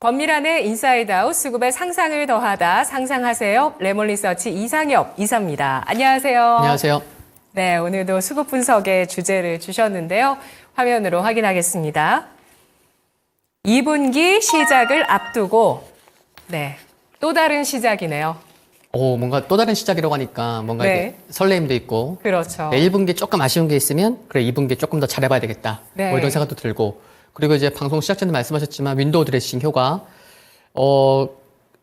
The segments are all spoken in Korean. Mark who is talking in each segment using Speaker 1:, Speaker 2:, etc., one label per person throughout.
Speaker 1: 권미란의 인사이드 아웃 수급의 상상을 더하다 상상하세요. 레몬리서치 이상엽 이사입니다. 안녕하세요.
Speaker 2: 안녕하세요.
Speaker 1: 네, 오늘도 수급 분석의 주제를 주셨는데요. 화면으로 확인하겠습니다. 2분기 시작을 앞두고 또 다른 시작이네요.
Speaker 2: 뭔가 또 다른 시작이라고 하니까 뭔가 이렇게 설레임도 있고.
Speaker 1: 그렇죠.
Speaker 2: 1분기 조금 아쉬운 게 있으면 그래 2분기 조금 더 잘해봐야 되겠다. 뭐 이런 생각도 들고. 그리고 이제 방송 시작 전에 말씀하셨지만 윈도우 드레싱 효과.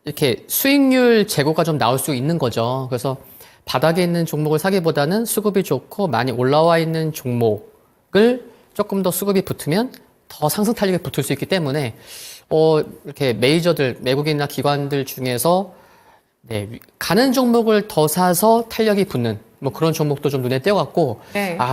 Speaker 2: 이렇게 수익률 재고가 좀 나올 수 있는 거죠. 그래서 바닥에 있는 종목을 사기보다는 수급이 좋고 많이 올라와 있는 종목을 조금 더 수급이 붙으면 더 상승 탄력이 붙을 수 있기 때문에 이렇게 메이저들, 외국인이나 기관들 중에서 가는 종목을 더 사서 탄력이 붙는 뭐 그런 종목도 좀 눈에 띄어갖고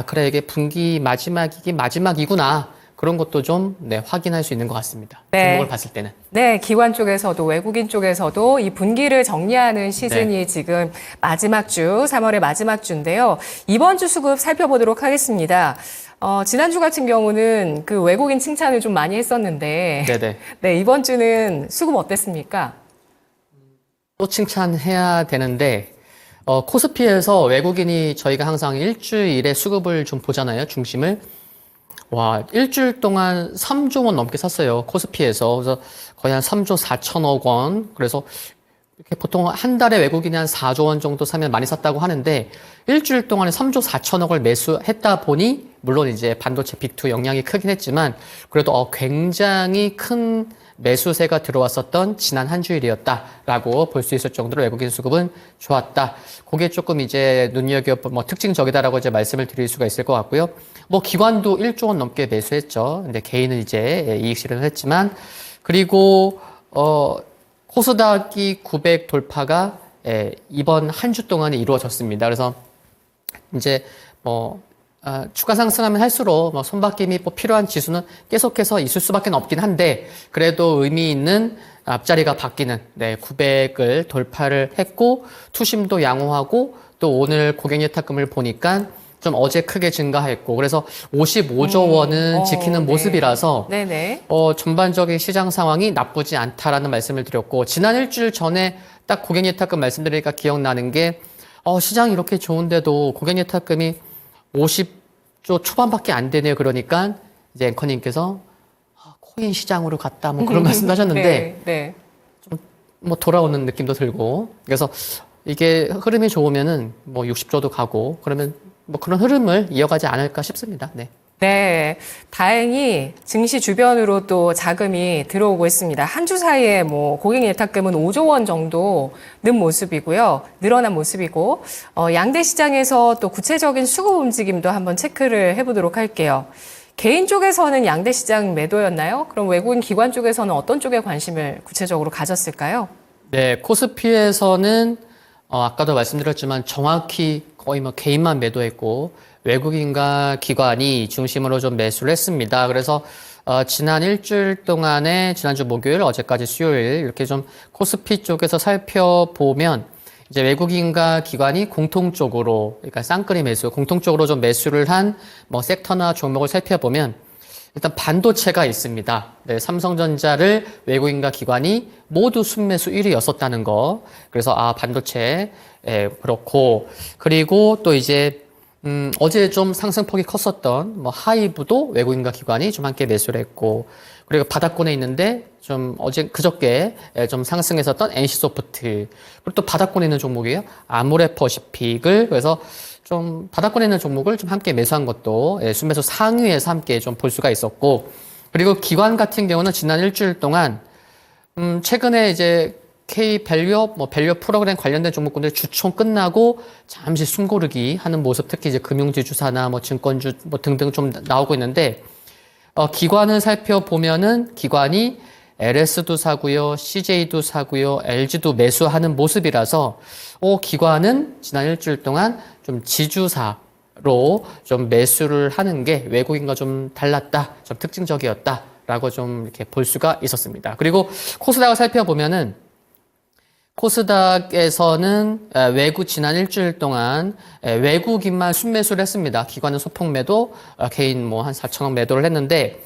Speaker 2: 그래 이게 분기 마지막이구나 그런 것도 좀 확인할 수 있는 것 같습니다. 종목을 봤을 때는.
Speaker 1: 네, 기관 쪽에서도 외국인 쪽에서도 이 분기를 정리하는 시즌이 지금 마지막 주, 3월의 마지막 주인데요. 이번 주 수급 살펴보도록 하겠습니다. 지난주 같은 경우는 그 외국인 칭찬을 좀 많이 했었는데 이번 주는 수급 어땠습니까?
Speaker 2: 또 칭찬해야 되는데 코스피에서 외국인이 저희가 항상 일주일에 수급을 좀 보잖아요. 중심을. 일주일 동안 3조 원 넘게 샀어요. 코스피에서. 그래서 거의 한 3조 4천억 원. 그래서 이렇게 보통 한 달에 외국인이 한 4조 원 정도 사면 많이 샀다고 하는데 일주일 동안에 3조 4천억을 매수했다 보니 물론 이제 반도체 빅2 영향이 크긴 했지만 그래도 굉장히 큰 매수세가 들어왔었던 지난 한 주일이었다라고 볼 수 있을 정도로 외국인 수급은 좋았다. 그게 조금 이제 눈여겨볼 특징적이다라고 이제 말씀을 드릴 수가 있을 것 같고요. 기관도 1조 원 넘게 매수했죠. 근데 개인은 이제 이익 실현을 했지만 그리고 코스닥이 900 돌파가 이번 한 주 동안에 이루어졌습니다. 그래서 이제 추가 상승하면 할수록 손바뀜이 필요한 지수는 계속해서 있을 수밖에 없긴 한데 그래도 의미 있는 앞자리가 바뀌는 900을 돌파를 했고 투심도 양호하고 또 오늘 고객예탁금을 보니까 좀 어제 크게 증가했고 그래서 55조 원은 지키는 모습이라서 전반적인 시장 상황이 나쁘지 않다라는 말씀을 드렸고 지난 일주일 전에 딱 고객예탁금 말씀드리니까 기억나는 게 시장이 이렇게 좋은데도 고객예탁금이 50조 초반밖에 안 되네요. 그러니까 이제 앵커님께서 코인 시장으로 갔다 그런 말씀도 하셨는데 좀 돌아오는 느낌도 들고 그래서 이게 흐름이 좋으면은 60조도 가고 그러면 그런 흐름을 이어가지 않을까 싶습니다.
Speaker 1: 네, 다행히 증시 주변으로 또 자금이 들어오고 있습니다. 한 주 사이에 고객 예탁금은 5조 원 정도 는 모습이고요. 늘어난 모습이고 양대 시장에서 또 구체적인 수급 움직임도 한번 체크를 해보도록 할게요. 개인 쪽에서는 양대 시장 매도였나요? 그럼 외국인 기관 쪽에서는 어떤 쪽에 관심을 구체적으로 가졌을까요?
Speaker 2: 네, 코스피에서는 아까도 말씀드렸지만 정확히 거의 개인만 매도했고 외국인과 기관이 중심으로 좀 매수를 했습니다. 그래서 지난 일주일 동안에 지난주 목요일, 어제까지 수요일 이렇게 좀 코스피 쪽에서 살펴보면 이제 외국인과 기관이 공통적으로 그러니까 쌍끌이 매수, 공통적으로 좀 매수를 한 섹터나 종목을 살펴보면 일단 반도체가 있습니다. 삼성전자를 외국인과 기관이 모두 순매수 1위였었다는 거. 그래서 반도체 그렇고 그리고 또 이제 어제 좀 상승폭이 컸었던 하이브도 외국인과 기관이 좀 함께 매수를 했고 그리고 바닥권에 있는데 좀 그저께 좀 상승했었던 NC소프트 그리고 또 바닥권에 있는 종목이에요. 아모레퍼시픽을 그래서 좀 바닥권에 있는 종목을 좀 함께 매수한 것도 순매수 상위에서 함께 좀 볼 수가 있었고 그리고 기관 같은 경우는 지난 일주일 동안 최근에 이제 K-밸류업, 밸류 프로그램 관련된 종목군들 주총 끝나고 잠시 숨고르기 하는 모습, 특히 이제 금융지주사나 증권주 등등 좀 나오고 있는데, 기관을 살펴보면은 기관이 LS도 사고요, CJ도 사고요, LG도 매수하는 모습이라서, 기관은 지난 일주일 동안 좀 지주사로 좀 매수를 하는 게 외국인과 좀 달랐다, 좀 특징적이었다라고 좀 이렇게 볼 수가 있었습니다. 그리고 코스닥을 살펴보면은 코스닥에서는 지난 일주일 동안 외국인만 순매수를 했습니다. 기관은 소폭 매도, 개인 한 4천억 매도를 했는데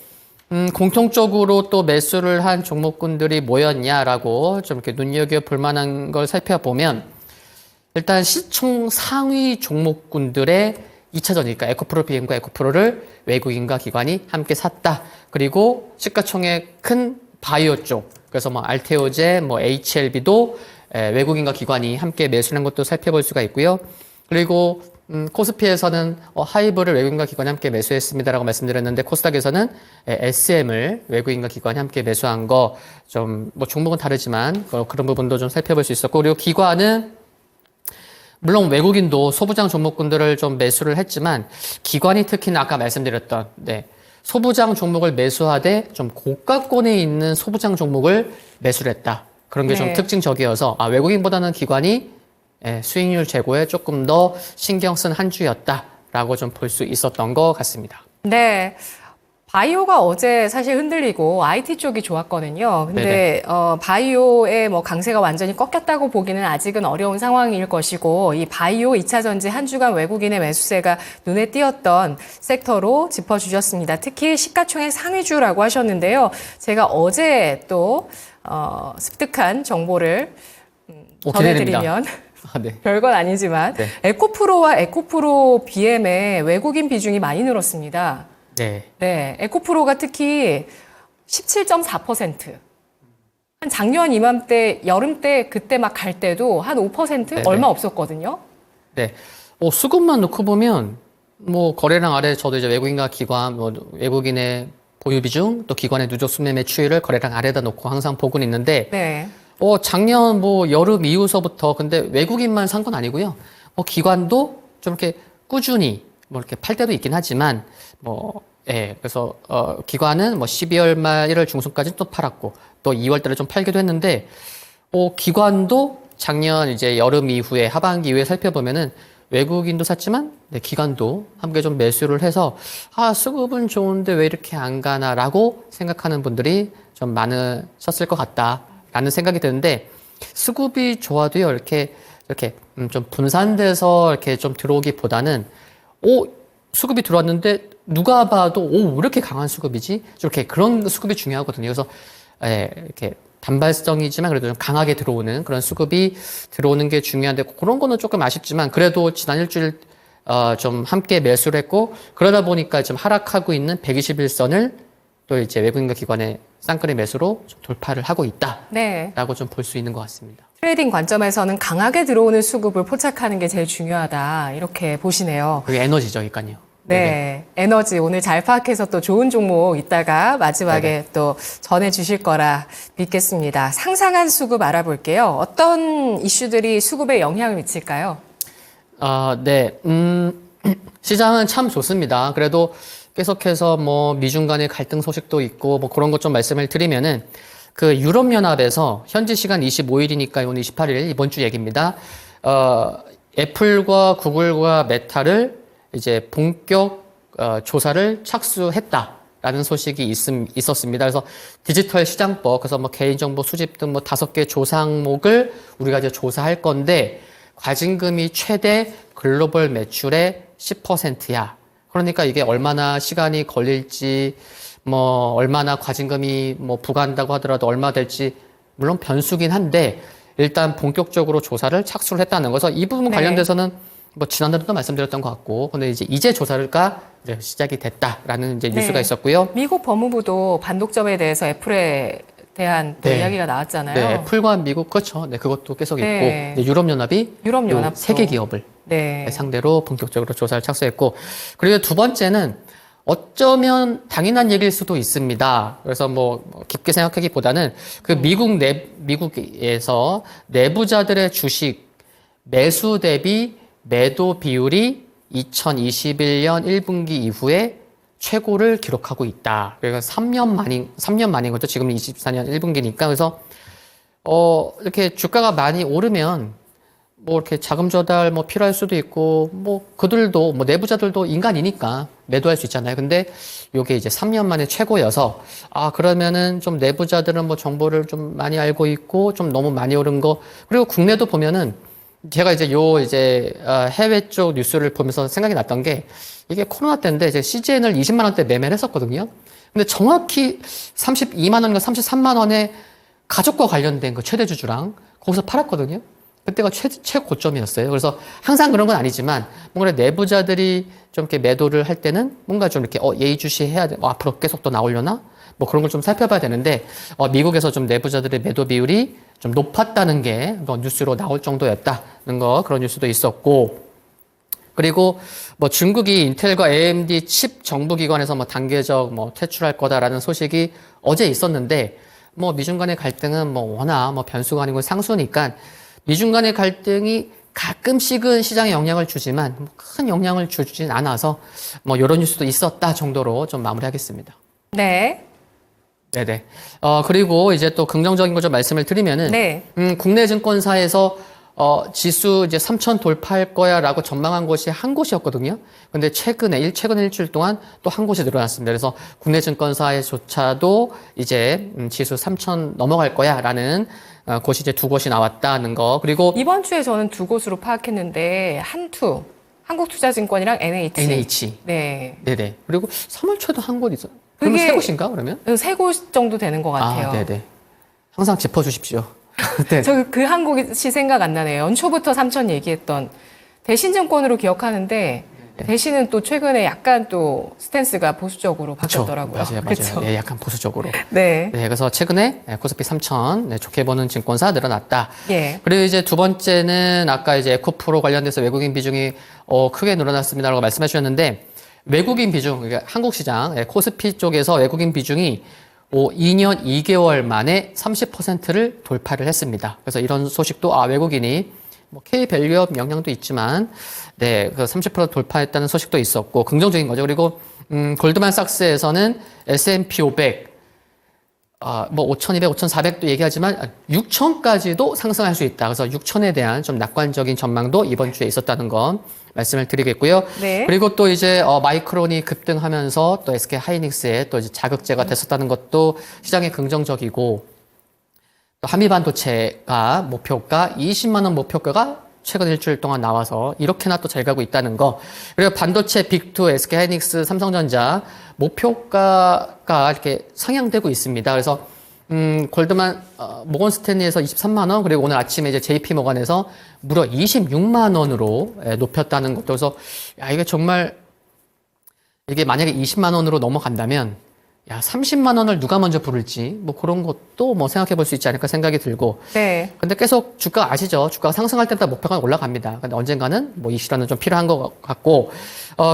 Speaker 2: 공통적으로 또 매수를 한 종목군들이 뭐였냐라고 좀 이렇게 눈여겨볼 만한 걸 살펴보면 일단 시총 상위 종목군들의 2차전이니까 그러니까 에코프로 비행과 에코프로를 외국인과 기관이 함께 샀다. 그리고 시가총액 큰 바이오 쪽, 그래서 뭐 알테오제, 뭐 HLB도 외국인과 기관이 함께 매수한 것도 살펴볼 수가 있고요. 그리고 코스피에서는 하이브를 외국인과 기관이 함께 매수했습니다라고 말씀드렸는데 코스닥에서는 SM을 외국인과 기관이 함께 매수한 거 좀 뭐 종목은 다르지만 그런 부분도 좀 살펴볼 수 있었고 그리고 기관은 물론 외국인도 소부장 종목군들을 좀 매수를 했지만 기관이 특히나 아까 말씀드렸던 소부장 종목을 매수하되 좀 고가권에 있는 소부장 종목을 매수를 했다. 그런 게 좀 특징적이어서 외국인보다는 기관이 수익률 제고에 조금 더 신경 쓴 한 주였다라고 좀 볼 수 있었던 것 같습니다.
Speaker 1: 네. 바이오가 어제 사실 흔들리고 IT 쪽이 좋았거든요. 근데 바이오의 뭐 강세가 완전히 꺾였다고 보기는 아직은 어려운 상황일 것이고 이 바이오 2차 전지 한 주간 외국인의 매수세가 눈에 띄었던 섹터로 짚어주셨습니다. 특히 시가총액 상위주라고 하셨는데요. 제가 어제 또 습득한 정보를 전해드리면
Speaker 2: 네.
Speaker 1: 별건 아니지만 에코프로와 에코프로 BM의 외국인 비중이 많이 늘었습니다. 네, 에코프로가 특히 17.4%. 한 작년 이맘때, 여름 때, 그때 막 갈 때도 한 5%
Speaker 2: 네네.
Speaker 1: 얼마 없었거든요.
Speaker 2: 네. 수급만 놓고 보면, 뭐, 거래량 아래 저도 이제 외국인과 기관, 뭐, 외국인의 보유 비중, 또 기관의 누적 순매 매출을 거래량 아래다 놓고 항상 보고는 있는데,
Speaker 1: 네.
Speaker 2: 작년 뭐, 여름 이후서부터, 근데 외국인만 산 건 아니고요. 기관도 좀 이렇게 꾸준히, 뭐, 이렇게 팔 때도 있긴 하지만, 그래서, 기관은 뭐 12월 말 1월 중순까지 또 팔았고, 또 2월 달에 좀 팔기도 했는데, 기관도 작년 이제 여름 이후에, 하반기 이후에 살펴보면은 외국인도 샀지만, 기관도 함께 좀 매수를 해서, 수급은 좋은데 왜 이렇게 안 가나라고 생각하는 분들이 좀 많으셨을 것 같다라는 생각이 드는데, 수급이 좋아도요, 이렇게 좀 분산돼서 이렇게 좀 들어오기보다는, 수급이 들어왔는데 누가 봐도 왜 이렇게 강한 수급이지? 이렇게 그런 수급이 중요하거든요. 그래서 이렇게 단발성이지만 그래도 좀 강하게 들어오는 그런 수급이 들어오는 게 중요한데 그런 거는 조금 아쉽지만 그래도 지난 일주일 좀 함께 매수를 했고 그러다 보니까 좀 하락하고 있는 121선을 또 이제 외국인과 기관의 쌍끌이 매수로 좀 돌파를 하고 있다라고 좀 볼 수 있는 것 같습니다.
Speaker 1: 트레이딩 관점에서는 강하게 들어오는 수급을 포착하는 게 제일 중요하다. 이렇게 보시네요.
Speaker 2: 그게 에너지죠, 그러니까요.
Speaker 1: 네, 에너지 오늘 잘 파악해서 또 좋은 종목 이따가 마지막에 또 전해주실 거라 믿겠습니다. 상상한 수급 알아볼게요. 어떤 이슈들이 수급에 영향을 미칠까요?
Speaker 2: 시장은 참 좋습니다. 그래도 계속해서 뭐 미중 간의 갈등 소식도 있고 뭐 그런 것 좀 말씀을 드리면은 그 유럽연합에서 현지 시간 25일이니까 오늘 28일 이번 주 얘기입니다. 애플과 구글과 메타를 이제 본격 조사를 착수했다라는 소식이 있었습니다. 그래서 디지털 시장법, 그래서 뭐 개인정보 수집 등 뭐 5개 조사 항목을 우리가 이제 조사할 건데 과징금이 최대 글로벌 매출의 10%야. 그러니까 이게 얼마나 시간이 걸릴지, 뭐 얼마나 과징금이 뭐 부과한다고 하더라도 얼마 될지 물론 변수긴 한데 일단 본격적으로 조사를 착수를 했다는 거서 이 부분 관련돼서는 뭐 지난달에도 말씀드렸던 것 같고, 근데 이제 조사가 시작이 됐다라는 이제 뉴스가 있었고요.
Speaker 1: 미국 법무부도 반독점에 대해서 애플에 대한 또 이야기가 나왔잖아요.
Speaker 2: 네, 애플과 미국 그렇죠. 네, 그것도 계속 있고, 유럽연합이 세계 기업을 상대로 본격적으로 조사를 착수했고, 그리고 두 번째는 어쩌면 당연한 얘기일 수도 있습니다. 그래서 뭐 깊게 생각하기보다는 그 미국에서 내부자들의 주식 매수 대비 매도 비율이 2021년 1분기 이후에 최고를 기록하고 있다. 그래서 3년 만인 거죠. 지금 24년 1분기니까. 그래서, 이렇게 주가가 많이 오르면, 뭐 이렇게 자금 조달 뭐 필요할 수도 있고, 뭐 그들도, 뭐 내부자들도 인간이니까 매도할 수 있잖아요. 근데 요게 이제 3년 만에 최고여서, 그러면은 좀 내부자들은 뭐 정보를 좀 많이 알고 있고, 좀 너무 많이 오른 거, 그리고 국내도 보면은 제가 이제 해외 쪽 뉴스를 보면서 생각이 났던 게 이게 코로나 때인데 이제 CGN을 20만 원대 매매를 했었거든요. 근데 정확히 32만 원인가 33만 원에 가족과 관련된 그 최대 주주랑 거기서 팔았거든요. 그때가 최고점이었어요. 그래서 항상 그런 건 아니지만 뭔가 내부자들이 좀 이렇게 매도를 할 때는 뭔가 좀 이렇게 예의주시해야 돼. 앞으로 계속 더 나오려나? 뭐 그런 걸 좀 살펴봐야 되는데 미국에서 좀 내부자들의 매도 비율이 좀 높았다는 게 뉴스로 나올 정도였다는 거 그런 뉴스도 있었고 그리고 뭐 중국이 인텔과 AMD 칩 정부기관에서 뭐 단계적 뭐 퇴출할 거다라는 소식이 어제 있었는데 뭐 미중 간의 갈등은 뭐 워낙 뭐 변수가 아니고 상수니까 미중 간의 갈등이 가끔씩은 시장에 영향을 주지만 큰 영향을 주진 않아서 뭐 이런 뉴스도 있었다 정도로 좀 마무리하겠습니다.
Speaker 1: 네.
Speaker 2: 네네. 그리고 이제 또 긍정적인 거 좀 말씀을 드리면은,
Speaker 1: 네.
Speaker 2: 국내 증권사에서, 지수 이제 3,000 돌파할 거야 라고 전망한 곳이 한 곳이었거든요. 근데 최근 일주일 동안 또 한 곳이 늘어났습니다. 그래서 국내 증권사에조차도 이제, 지수 3,000 넘어갈 거야 라는, 곳이 이제 두 곳이 나왔다는 거. 그리고
Speaker 1: 이번 주에 저는 두 곳으로 파악했는데 한국투자증권이랑 NH. 네.
Speaker 2: 네네. 그리고 3월 초에도 한 곳 있어요. 그러면
Speaker 1: 그게
Speaker 2: 세 곳인가 그러면?
Speaker 1: 세 곳 정도 되는 것 같아요.
Speaker 2: 네네. 항상 짚어주십시오. 네.
Speaker 1: 저 그 한 곳이 생각 안 나네요. 연초부터 3천 얘기했던 대신증권으로 기억하는데 대신은 또 최근에 약간 또 스탠스가 보수적으로 바뀌었더라고요.
Speaker 2: 맞아요.
Speaker 1: 그쵸?
Speaker 2: 예, 약간 보수적으로.
Speaker 1: 네.
Speaker 2: 네, 그래서 최근에 코스피 3,000 좋게 보는 증권사 늘어났다.
Speaker 1: 예.
Speaker 2: 그리고 이제 두 번째는 아까 이제 에코프로 관련돼서 외국인 비중이 크게 늘어났습니다라고 말씀해 주셨는데 외국인 비중, 그러니까 한국 시장 코스피 쪽에서 외국인 비중이 2년 2개월 만에 30%를 돌파를 했습니다. 그래서 이런 소식도 외국인이 뭐 K밸류업 영향도 있지만 네, 그 30% 돌파했다는 소식도 있었고 긍정적인 거죠. 그리고 골드만삭스에서는 S&P 500 뭐 5,200, 5,400도 얘기하지만 6,000까지도 상승할 수 있다. 그래서 6,000에 대한 좀 낙관적인 전망도 이번 주에 있었다는 건 말씀을 드리겠고요.
Speaker 1: 네.
Speaker 2: 그리고 또 이제 마이크론이 급등하면서 또 SK 하이닉스에 또 이제 자극제가 됐었다는 것도 시장에 긍정적이고 또 한미반도체가 목표가 20만 원 목표가가 최근 일주일 동안 나와서 이렇게나 또 잘 가고 있다는 거. 그리고 반도체 빅2, SK 하이닉스, 삼성전자 목표가가 이렇게 상향되고 있습니다. 그래서 모건 스탠리에서 23만 원, 그리고 오늘 아침에 이제 JP 모건에서 무려 26만 원으로 높였다는 것도. 그래서 이게 정말 이게 만약에 20만 원으로 넘어간다면 30만 원을 누가 먼저 부를지 뭐 그런 것도 뭐 생각해 볼 수 있지 않을까 생각이 들고.
Speaker 1: 네.
Speaker 2: 근데 계속 주가 아시죠? 주가가 상승할 때마다 목표가 올라갑니다. 근데 언젠가는 뭐 이 시간은 좀 필요한 것 같고.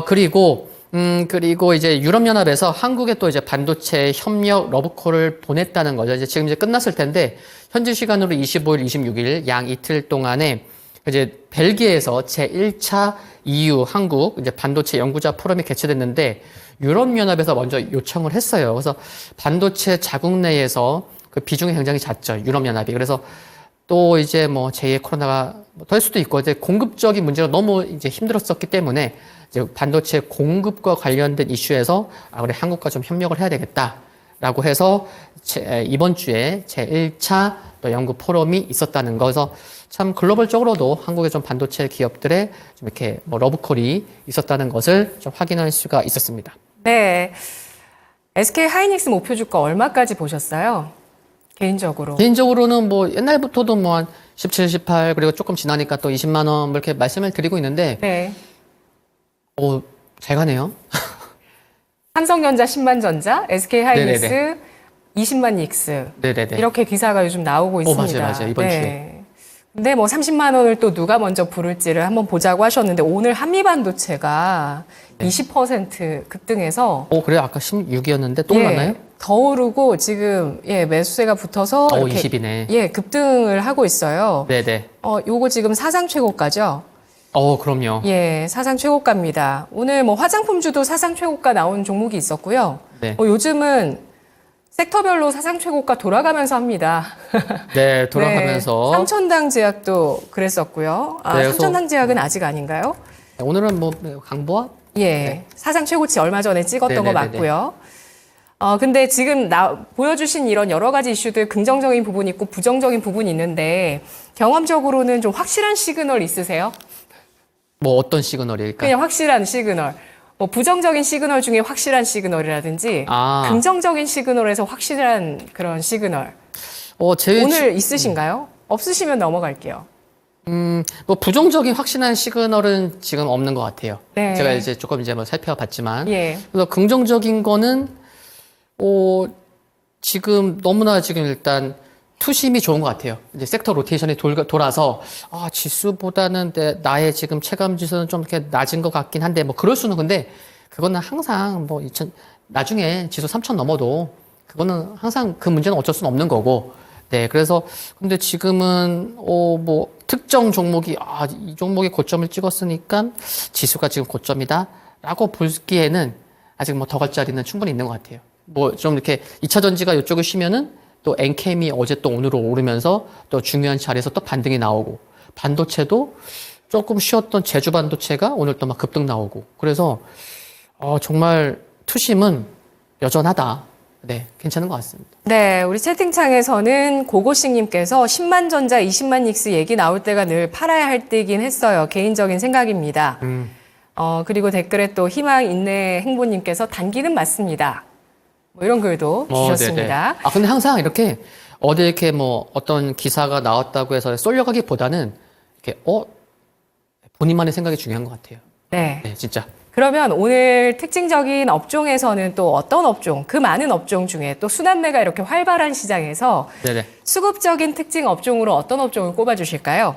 Speaker 2: 그리고 이제 유럽연합에서 한국에 또 이제 반도체 협력 러브콜을 보냈다는 거죠. 이제 지금 이제 끝났을 텐데, 현지 시간으로 25일, 26일 양 이틀 동안에 이제 벨기에에서 제1차 EU 한국 이제 반도체 연구자 포럼이 개최됐는데, 유럽연합에서 먼저 요청을 했어요. 그래서 반도체 자국 내에서 그 비중이 굉장히 잦죠. 유럽연합이. 그래서 또 이제 뭐 제2의 코로나가 될 수도 있고, 이제 공급적인 문제로 너무 이제 힘들었었기 때문에 이제 반도체 공급과 관련된 이슈에서 그래 한국과 좀 협력을 해야 되겠다라고 해서 이번 주에 제1차 또 연구 포럼이 있었다는 거. 그래서 참 글로벌적으로도 한국의 좀 반도체 기업들의 좀 이렇게 뭐 러브콜이 있었다는 것을 좀 확인할 수가 있었습니다.
Speaker 1: 네. SK 하이닉스 목표 주가 얼마까지 보셨어요? 개인적으로.
Speaker 2: 개인적으로는 뭐 옛날부터도 뭐 한 17, 18 그리고 조금 지나니까 또 20만 원 뭐 이렇게 말씀을 드리고 있는데
Speaker 1: 네.
Speaker 2: 잘 가네요.
Speaker 1: 삼성전자 10만 전자, SK 하이닉스
Speaker 2: 네네네.
Speaker 1: 20만 닉스.
Speaker 2: 네네네.
Speaker 1: 이렇게 기사가 요즘 나오고 있습니다.
Speaker 2: 맞아요. 이번 주에.
Speaker 1: 근데 뭐 30만 원을 또 누가 먼저 부를지를 한번 보자고 하셨는데 오늘 한미반도체가 20% 급등해서
Speaker 2: 그래요? 아까 16이었는데 또 올랐나요?
Speaker 1: 더 오르고 지금 매수세가 붙어서 이렇게
Speaker 2: 20이네.
Speaker 1: 급등을 하고 있어요.
Speaker 2: 네네.
Speaker 1: 요거 지금 사상 최고가죠?
Speaker 2: 그럼요.
Speaker 1: 사상 최고가입니다. 오늘 뭐 화장품주도 사상 최고가 나온 종목이 있었고요.
Speaker 2: 네.
Speaker 1: 요즘은 섹터별로 사상 최고가 돌아가면서 합니다.
Speaker 2: 네, 돌아가면서.
Speaker 1: 네, 삼천당 제약도 그랬었고요.
Speaker 2: 네,
Speaker 1: 삼천당 제약은 아직 아닌가요?
Speaker 2: 오늘은 뭐 강보합?
Speaker 1: 네. 사상 최고치 얼마 전에 찍었던 거
Speaker 2: 네네네네.
Speaker 1: 맞고요. 근데 지금 보여주신 이런 여러 가지 이슈들 긍정적인 부분이 있고 부정적인 부분이 있는데 경험적으로는 좀 확실한 시그널 있으세요?
Speaker 2: 뭐 어떤 시그널일까요?
Speaker 1: 그냥 확실한 시그널. 뭐 부정적인 시그널 중에 확실한 시그널이라든지 긍정적인 시그널에서 확실한 그런 시그널. 오늘 있으신가요? 없으시면 넘어갈게요.
Speaker 2: 뭐 부정적인 확실한 시그널은 지금 없는 것 같아요.
Speaker 1: 네.
Speaker 2: 제가 이제 조금 이제 뭐 살펴봤지만.
Speaker 1: 예.
Speaker 2: 그래서 긍정적인 거는, 지금 너무나 지금 일단 투심이 좋은 것 같아요. 이제 섹터 로테이션이 돌아서, 지수보다는 나의 지금 체감 지수는 좀 이렇게 낮은 것 같긴 한데, 뭐 그럴 수는 근데 그거는 항상 뭐 나중에 지수 3,000 넘어도 그거는 항상 그 문제는 어쩔 수는 없는 거고, 네. 그래서 근데 지금은, 뭐 특정 종목이, 이 종목이 고점을 찍었으니까 지수가 지금 고점이다 라고 보기에는 아직 뭐 더 갈 자리는 충분히 있는 것 같아요. 뭐 좀 이렇게 2차 전지가 이쪽을 쉬면은 또 엔캠이 어제 또 오늘로 오르면서 또 중요한 자리에서 또 반등이 나오고, 반도체도 조금 쉬었던 제주 반도체가 오늘 또 막 급등 나오고, 그래서 정말 투심은 여전하다. 네, 괜찮은 것 같습니다.
Speaker 1: 네, 우리 채팅창에서는 고고식님께서 10만 전자, 20만 닉스 얘기 나올 때가 늘 팔아야 할 때이긴 했어요. 개인적인 생각입니다. 그리고 댓글에 또 희망 인내 행보님께서 단기는 맞습니다. 뭐 이런 글도 주셨습니다.
Speaker 2: 네네. 근데 항상 이렇게 어디 이렇게 뭐 어떤 기사가 나왔다고 해서 쏠려가기보다는 이렇게 본인만의 생각이 중요한 것 같아요.
Speaker 1: 네.
Speaker 2: 네, 진짜.
Speaker 1: 그러면 오늘 특징적인 업종에서는 또 어떤 업종, 그 많은 업종 중에 또 순환매가 이렇게 활발한 시장에서
Speaker 2: 네네.
Speaker 1: 수급적인 특징 업종으로 어떤 업종을 꼽아주실까요?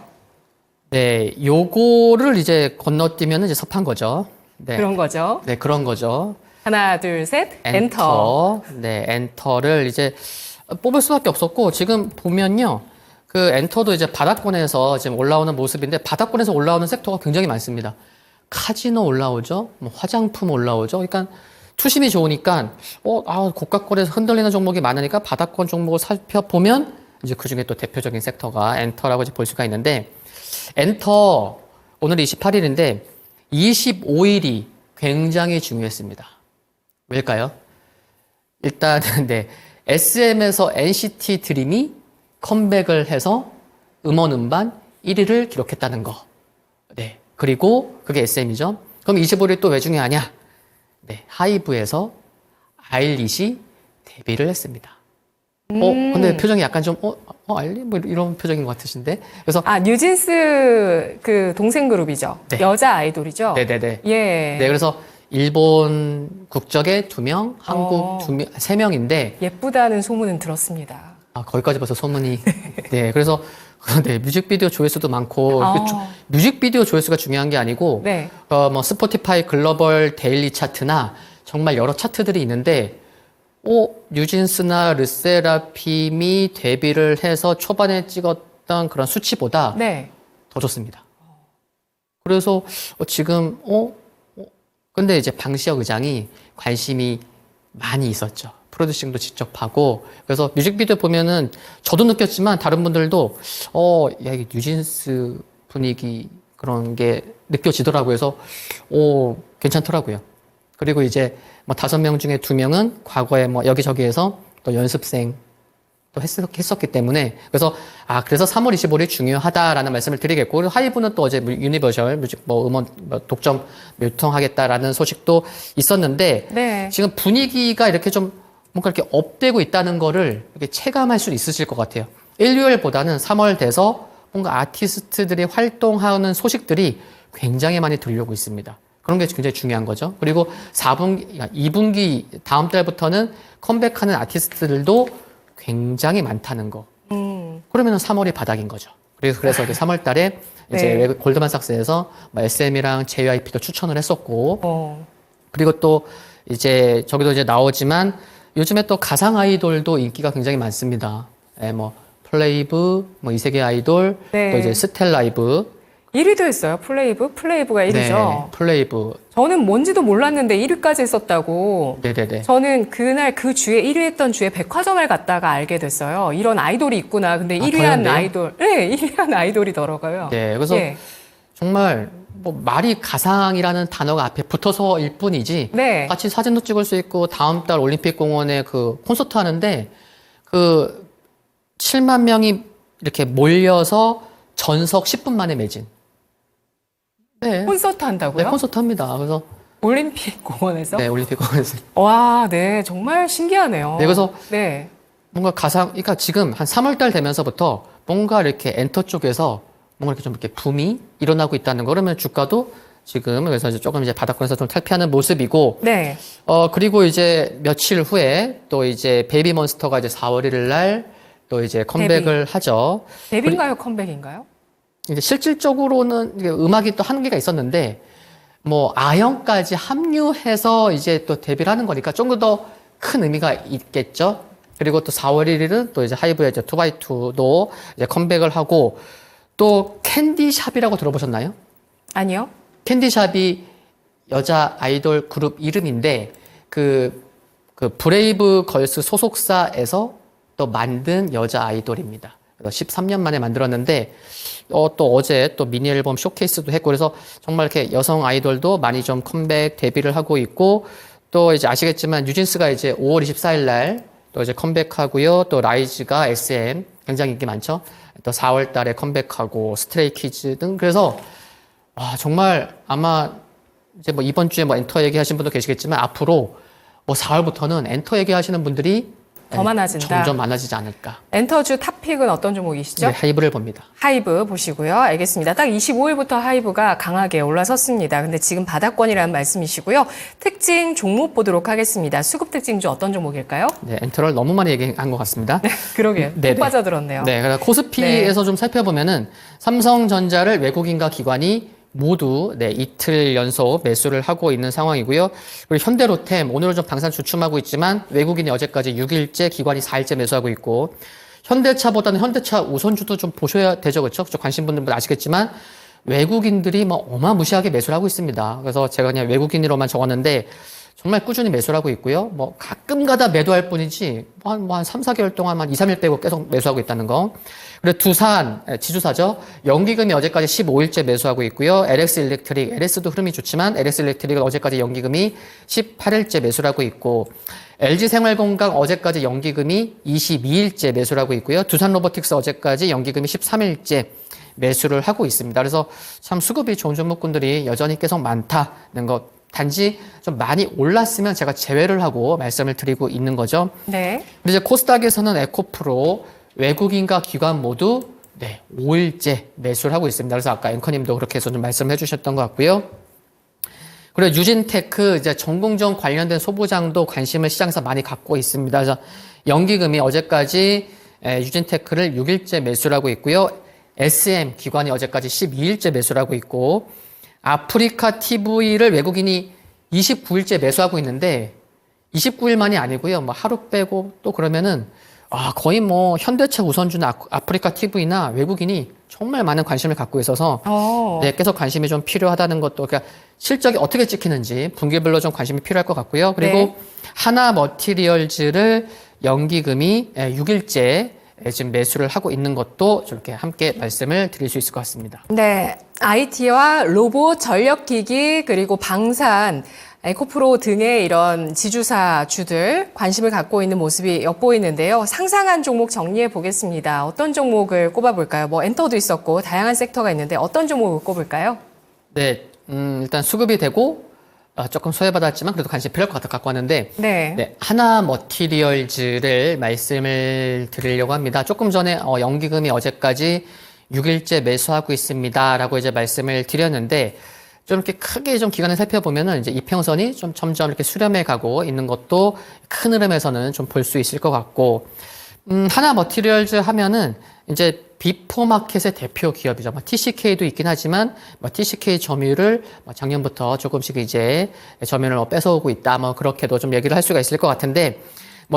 Speaker 2: 네, 요거를 이제 건너뛰면 이제 섭한 거죠. 네.
Speaker 1: 그런 거죠.
Speaker 2: 네, 그런 거죠.
Speaker 1: 하나, 둘, 셋, 엔터.
Speaker 2: 네, 엔터를 이제 뽑을 수밖에 없었고, 지금 보면요. 그 엔터도 이제 바닥권에서 지금 올라오는 모습인데, 바닥권에서 올라오는 sek터가 굉장히 많습니다. 카지노 올라오죠. 뭐 화장품 올라오죠. 그러니까 투심이 좋으니까 고가권에서 흔들리는 종목이 많으니까 바닥권 종목을 살펴보면 이제 그 중에 또 대표적인 섹터가 엔터라고 이제 볼 수가 있는데, 엔터 오늘 28일인데 25일이 굉장히 중요했습니다. 왜일까요? 일단 네, SM에서 NCT 드림이 컴백을 해서 음원 음반 1위를 기록했다는 거. 네. 그리고 그게 SM이죠. 그럼 25일 또 왜 중요하냐? 네, 하이브에서 아일릿이 데뷔를 했습니다. 근데 표정이 약간 좀 아일릿? 뭐 이런 표정인 것 같으신데. 그래서
Speaker 1: 뉴진스 그 동생 그룹이죠.
Speaker 2: 네.
Speaker 1: 여자 아이돌이죠.
Speaker 2: 네네네.
Speaker 1: 예.
Speaker 2: 네, 그래서 일본 국적의 2명, 한국 2명, 3명인데
Speaker 1: 예쁘다는 소문은 들었습니다.
Speaker 2: 거기까지 벌써 소문이. 네, 그래서 네, 뮤직비디오 조회수도 많고, 뮤직비디오 조회수가 중요한 게 아니고,
Speaker 1: 네.
Speaker 2: 뭐, 스포티파이 글로벌 데일리 차트나 정말 여러 차트들이 있는데, 뉴진스나 르세라핌이 데뷔를 해서 초반에 찍었던 그런 수치보다
Speaker 1: 네.
Speaker 2: 더 좋습니다. 그래서 지금, 근데 이제 방시혁 의장이 관심이 많이 있었죠. 프로듀싱도 직접 하고, 그래서 뮤직비디오 보면은 저도 느꼈지만 다른 분들도 이게 뉴진스 분위기 그런 게 느껴지더라고요. 그래서 괜찮더라고요. 그리고 이제 뭐 5명 중에 2명은 과거에 뭐 여기저기에서 또 연습생 또 했었기 때문에, 그래서 그래서 3월 25일 중요하다라는 말씀을 드리겠고, 그리고 하이브는 또 어제 유니버셜 뮤직 뭐 음원 독점 유통하겠다라는 소식도 있었는데,
Speaker 1: 네.
Speaker 2: 지금 분위기가 이렇게 좀 뭔가 이렇게 업되고 있다는 거를 이렇게 체감할 수 있으실 것 같아요. 1, 2월보다는 3월 돼서 뭔가 아티스트들이 활동하는 소식들이 굉장히 많이 들려오고 있습니다. 그런 게 굉장히 중요한 거죠. 그리고 2분기 다음 달부터는 컴백하는 아티스트들도 굉장히 많다는 거. 그러면은 3월이 바닥인 거죠. 그래서 이제 3월 달에 이제
Speaker 1: 네.
Speaker 2: 골드만삭스에서 SM이랑 JYP도 추천을 했었고, 그리고 또 이제 저기도 이제 나오지만 요즘에 또 가상 아이돌도 인기가 굉장히 많습니다. 뭐 플레이브, 뭐 이세계 아이돌,
Speaker 1: 네.
Speaker 2: 또 이제 스텔라이브.
Speaker 1: 1위도 했어요. 플레이브가 1위죠.
Speaker 2: 네, 플레이브.
Speaker 1: 저는 뭔지도 몰랐는데 1위까지 했었다고.
Speaker 2: 네네네.
Speaker 1: 저는 그날 그 주에 1위 했던 주에 백화점을 갔다가 알게 됐어요. 이런 아이돌이 있구나. 근데 1위 한
Speaker 2: 더였네요?
Speaker 1: 아이돌. 네, 1위 한 아이돌이더라고요.
Speaker 2: 네, 그래서
Speaker 1: 예.
Speaker 2: 정말 뭐 말이 가상이라는 단어가 앞에 붙어서일 뿐이지,
Speaker 1: 네.
Speaker 2: 같이 사진도 찍을 수 있고 다음 달 올림픽 공원에 그 콘서트 하는데 그 7만 명이 이렇게 몰려서 전석 10분 만에 매진. 네.
Speaker 1: 콘서트 한다고요?
Speaker 2: 네, 콘서트 합니다. 그래서
Speaker 1: 올림픽 공원에서?
Speaker 2: 네, 올림픽 공원에서.
Speaker 1: 와, 네, 정말 신기하네요.
Speaker 2: 네, 그래서
Speaker 1: 네.
Speaker 2: 뭔가 그러니까 지금 한 3월 달 되면서부터 뭔가 이렇게 엔터 쪽에서 뭔가 이렇게 좀 이렇게 붐이 일어나고 있다는 거. 그러면 주가도 지금 그래서 이제 조금 이제 바닥권에서 좀 탈피하는 모습이고.
Speaker 1: 네.
Speaker 2: 그리고 이제 며칠 후에 또 이제 베이비몬스터가 이제 4월 1일 날 또 이제 컴백을 하죠.
Speaker 1: 데뷔인가요? 컴백인가요?
Speaker 2: 이제 실질적으로는 이게 음악이 또 한계가 있었는데 뭐 아영까지 합류해서 이제 또 데뷔를 하는 거니까 좀 더 큰 의미가 있겠죠. 그리고 또 4월 1일은 또 이제 하이브의 이제 2x2도 이제 컴백을 하고 또 캔디샵이라고 들어보셨나요?
Speaker 1: 아니요.
Speaker 2: 캔디샵이 여자 아이돌 그룹 이름인데 그 브레이브 걸스 소속사에서 또 만든 여자 아이돌입니다. 그래서 13년 만에 만들었는데 또 어제 또 미니 앨범 쇼케이스도 했고 그래서 정말 이렇게 여성 아이돌도 많이 좀 컴백 데뷔를 하고 있고 또 이제 아시겠지만 뉴진스가 이제 5월 24일 날 또 이제 컴백하고요. 또 라이즈가 SM 굉장히 인기 많죠. 또 4월 달에 컴백하고 스트레이키즈 등 그래서 정말 아마 이제 뭐 이번 주에 뭐 엔터 얘기하신 분도 계시겠지만 앞으로 뭐 4월부터는 엔터 얘기하시는 분들이
Speaker 1: 더 많아진다.
Speaker 2: 점점 많아지지 않을까.
Speaker 1: 엔터주 탑픽은 어떤 종목이시죠?
Speaker 2: 네, 하이브를 봅니다.
Speaker 1: 하이브 보시고요. 알겠습니다. 딱 25일부터 하이브가 강하게 올라섰습니다. 근데 지금 바닥권이라는 말씀이시고요. 특징 종목 보도록 하겠습니다. 수급 특징주 어떤 종목일까요?
Speaker 2: 네, 엔터를 너무 많이 얘기한 것 같습니다.
Speaker 1: 네, 그러게요.
Speaker 2: 네네.
Speaker 1: 또 빠져들었네요.
Speaker 2: 네, 그래서 코스피에서 좀 살펴보면은 삼성전자를 외국인과 기관이 모두 이틀 연속 매수를 하고 있는 상황이고요. 그리고 현대로템 오늘은 좀 방산 주춤하고 있지만 외국인이 어제까지 6일째 기관이 4일째 매수하고 있고 현대차보다는 현대차 우선주도 좀 보셔야 되죠. 그렇죠? 관심 분들은 아시겠지만 외국인들이 뭐 어마무시하게 매수를 하고 있습니다. 그래서 제가 그냥 외국인으로만 적었는데 정말 꾸준히 매수를 하고 있고요. 뭐 가끔 가다 매도할 뿐이지 한 3, 4개월 동안 2, 3일 빼고 계속 매수하고 있다는 거. 그리고 두산 지주사죠. 연기금이 어제까지 15일째 매수하고 있고요. LX 일렉트릭, LS도 흐름이 좋지만 LX 일렉트릭은 어제까지 연기금이 18일째 매수를 하고 있고 LG생활건강 어제까지 연기금이 22일째 매수를 하고 있고요. 두산로보틱스 어제까지 연기금이 13일째 매수를 하고 있습니다. 그래서 참 수급이 좋은 종목군들이 여전히 계속 많다는 것. 단지 좀 많이 올랐으면 제가 제외를 하고 말씀을 드리고 있는 거죠.
Speaker 1: 네.
Speaker 2: 그리고 이제 코스닥에서는 에코프로 외국인과 기관 모두 5일째 매수를 하고 있습니다. 그래서 아까 앵커님도 그렇게 해서 좀 말씀을 해주셨던 것 같고요. 그리고 유진테크 이제 전공정 관련된 소부장도 관심을 시장에서 많이 갖고 있습니다. 그래서 연기금이 어제까지 유진테크를 6일째 매수를 하고 있고요. SM 기관이 어제까지 12일째 매수를 하고 있고 아프리카 TV를 외국인이 29일째 매수하고 있는데 29일만이 아니고요. 뭐 하루 빼고 또 그러면은 거의 뭐 현대차 우선주나 아프리카 TV나 외국인이 정말 많은 관심을 갖고 있어서 계속 관심이 좀 필요하다는 것도 그러니까 실적이 어떻게 찍히는지 분기별로 좀 관심이 필요할 것 같고요. 그리고 하나 머티리얼즈를 연기금이 6일째 지금 매수를 하고 있는 것도 저렇게 함께 말씀을 드릴 수 있을 것 같습니다.
Speaker 1: 네. IT와 로봇, 전력기기, 그리고 방산, 에코프로 등의 이런 지주사주들 관심을 갖고 있는 모습이 엿보이는데요. 상상한 종목 정리해 보겠습니다. 어떤 종목을 꼽아볼까요? 뭐 엔터도 있었고 다양한 섹터가 있는데 어떤 종목을 꼽을까요?
Speaker 2: 네. 일단 수급이 되고 조금 소외받았지만 그래도 관심이 필요할 것 같아 갖고 왔는데 하나 머티리얼즈를 말씀을 드리려고 합니다. 조금 전에 연기금이 어제까지 6일째 매수하고 있습니다. 라고 이제 말씀을 드렸는데 좀 이렇게 크게 좀 기간을 살펴보면은 이제 이평선이 좀 점점 이렇게 수렴해 가고 있는 것도 큰 흐름에서는 좀 볼 수 있을 것 같고 하나 머티리얼즈 하면은 이제 비포마켓의 대표 기업이죠. TCK도 있긴 하지만 TCK 점유율을 작년부터 조금씩 이제 점유율을 뺏어오고 있다. 그렇게도 좀 얘기를 할 수가 있을 것 같은데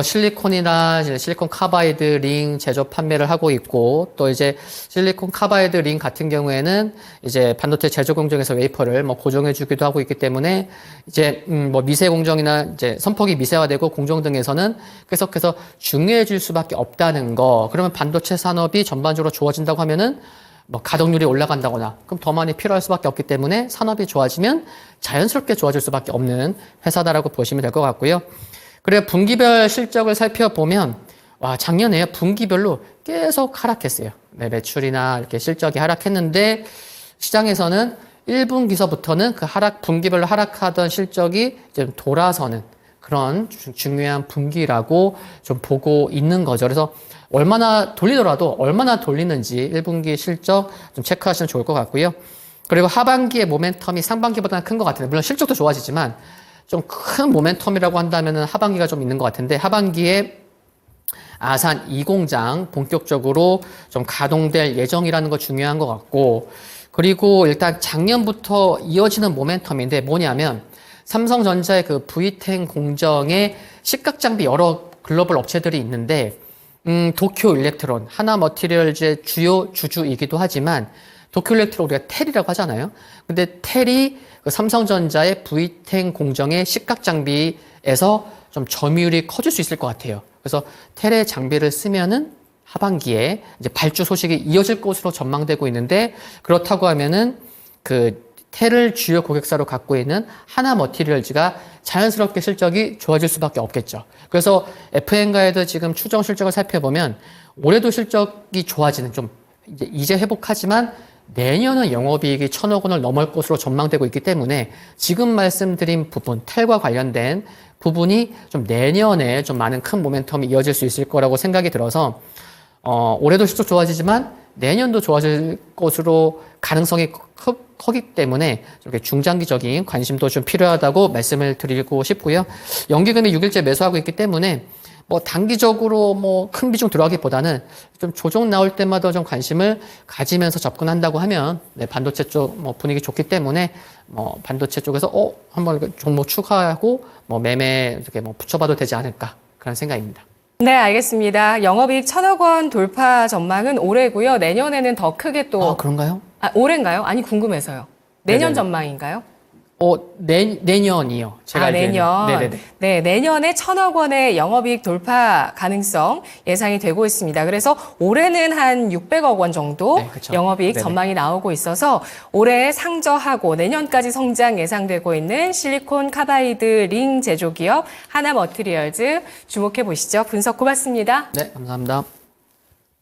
Speaker 2: 실리콘이나 실리콘 카바이드 링 제조 판매를 하고 있고 또 이제 실리콘 카바이드 링 같은 경우에는 이제 반도체 제조 공정에서 웨이퍼를 고정해 주기도 하고 있기 때문에 이제 미세 공정이나 이제 선폭이 미세화되고 공정 등에서는 계속해서 중요해질 수밖에 없다는 거. 그러면 반도체 산업이 전반적으로 좋아진다고 하면은 가동률이 올라간다거나 그럼 더 많이 필요할 수밖에 없기 때문에 산업이 좋아지면 자연스럽게 좋아질 수밖에 없는 회사다라고 보시면 될 것 같고요. 그래 분기별 실적을 살펴보면 작년에 분기별로 계속 하락했어요. 매출이나 이렇게 실적이 하락했는데 시장에서는 1분기서부터는 그 분기별로 하락하던 실적이 이제 좀 돌아서는 그런 중요한 분기라고 좀 보고 있는 거죠. 그래서 얼마나 돌리더라도 얼마나 돌리는지 1분기 실적 좀 체크하시면 좋을 것 같고요. 그리고 하반기의 모멘텀이 상반기보다는 큰 것 같은데, 물론 실적도 좋아지지만 좀 큰 모멘텀이라고 한다면은 하반기가 좀 있는 것 같은데, 하반기에 아산 2공장 본격적으로 좀 가동될 예정이라는 거 중요한 것 같고, 그리고 일단 작년부터 이어지는 모멘텀인데 뭐냐면 삼성전자의 그 V10 공정에 식각장비 여러 글로벌 업체들이 있는데 도쿄 일렉트론, 하나머티리얼즈의 주요 주주이기도 하지만 도쿄 일렉트론 우리가 텔이라고 하잖아요. 근데 텔이 그 삼성전자의 V10 공정의 식각장비에서 좀 점유율이 커질 수 있을 것 같아요. 그래서 텔의 장비를 쓰면은 하반기에 이제 발주 소식이 이어질 것으로 전망되고 있는데, 그렇다고 하면은 그 텔을 주요 고객사로 갖고 있는 하나머티리얼즈가 자연스럽게 실적이 좋아질 수밖에 없겠죠. 그래서 FN가에도 지금 추정 실적을 살펴보면 올해도 실적이 좋아지는, 좀 이제 회복하지만 내년은 영업이익이 1,000억 원을 넘을 것으로 전망되고 있기 때문에 지금 말씀드린 부분, 텔과 관련된 부분이 좀 내년에 좀 많은 큰 모멘텀이 이어질 수 있을 거라고 생각이 들어서 올해도 실적 좋아지지만 내년도 좋아질 것으로 가능성이 크기 때문에 이렇게 중장기적인 관심도 좀 필요하다고 말씀을 드리고 싶고요. 연기금이 6일째 매수하고 있기 때문에 뭐 단기적으로 뭐 큰 비중 들어가기보다는 좀 조정 나올 때마다 좀 관심을 가지면서 접근한다고 하면, 네, 반도체 쪽 뭐 분위기 좋기 때문에 뭐 반도체 쪽에서 한번 종목 추가하고 뭐 매매 이렇게 뭐 붙여봐도 되지 않을까, 그런 생각입니다.
Speaker 1: 네, 알겠습니다. 영업이익 1,000억 원 돌파 전망은 올해고요. 내년에는 더 크게 또
Speaker 2: 그런가요?
Speaker 1: 올해인가요? 아니, 궁금해서요. 내년
Speaker 2: 네네네.
Speaker 1: 전망인가요?
Speaker 2: 내년이요. 제가 알기로는.
Speaker 1: 내년.
Speaker 2: 네네네.
Speaker 1: 네, 내년에 1,000억 원의 영업이익 돌파 가능성 예상이 되고 있습니다. 그래서 올해는 한 600억 원 정도
Speaker 2: 네, 그쵸.
Speaker 1: 영업이익
Speaker 2: 네네.
Speaker 1: 전망이 나오고 있어서 올해 상저하고 내년까지 성장 예상되고 있는 실리콘 카바이드 링 제조 기업 하나머티리얼즈 주목해 보시죠. 분석 고맙습니다.
Speaker 2: 네, 감사합니다.